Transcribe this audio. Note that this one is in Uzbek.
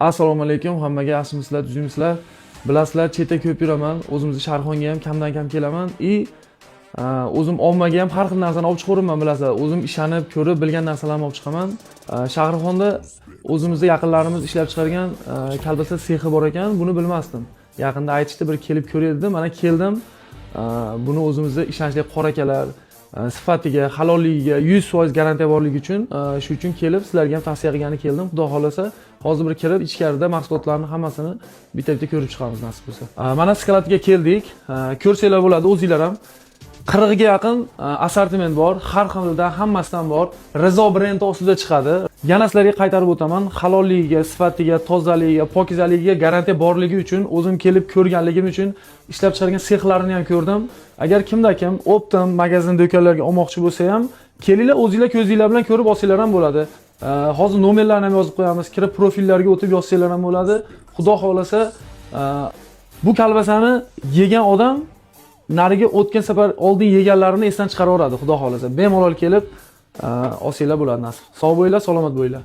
Assalomu alaykum, hammaga yaxshimisizlar, tuzimsizlar. Bilasizlar, chetda ko'p yuraman, o'zimizni Sharxonga ham kamdan kam kelaman. O'zim ommaga ham har xil narsani olib chiqaman, bilasizlar. O'zim ishonib, ko'rib, bilgan narsalarni olib chiqaman. Shahrixonda o'zimizda yaqinlarimiz ishlab chiqargan kolbasa sexi bor ekan, buni bilmasdim. Yaqinda aytishdi, bir kelib ko'ray dedi. Mana keldim. Buni o'zimizda ishonchli qora akalar sifatiga, halolligiga 100% garantiya borligi uchun shu uchun kelib sizlarga ham tavsiya qilgani keldim. Xudo xolasa, hozir bir kirib ichkarida mahsulotlarning hammasini bitta-bitta ko'rib chiqamiz nasib bo'lsa. Mana skladga keldik. Ko'rsanglar bo'ladi, o'zingizlar ham 40 ga yaqin assortiment bor, har xildan hammasidan bor. Rizo brendi ostida chiqadi. Yana sizlarga qaytarib o'taman, halolligiga, sifatiga, tozaligiga, pokizaligiga garantiya borligi uchun o'zim kelib ko'rganligim uchun ishlab chiqargan sexlarini ham ko'rdim. Agar kimda-kim optim magazin do'konlarga olmoqchi bo'lsa ham, kelinglar, o'zingizlar ko'zingizlar bilan ko'rib olsanglar ham bo'ladi. Hozir nomerlarni ham yozib qo'yamiz, kirib profillarga o'tib yozsanglar ham bo'ladi. Xudo xolasa, bu kolbasani yegan odam nariga o'tgan safar oldin yeganlarini esdan chiqaraveradi, xudo xolasa. Bemalol kelib olsanglar bo'ladi nasib. Sog' bo'linglar, salomat bo'linglar.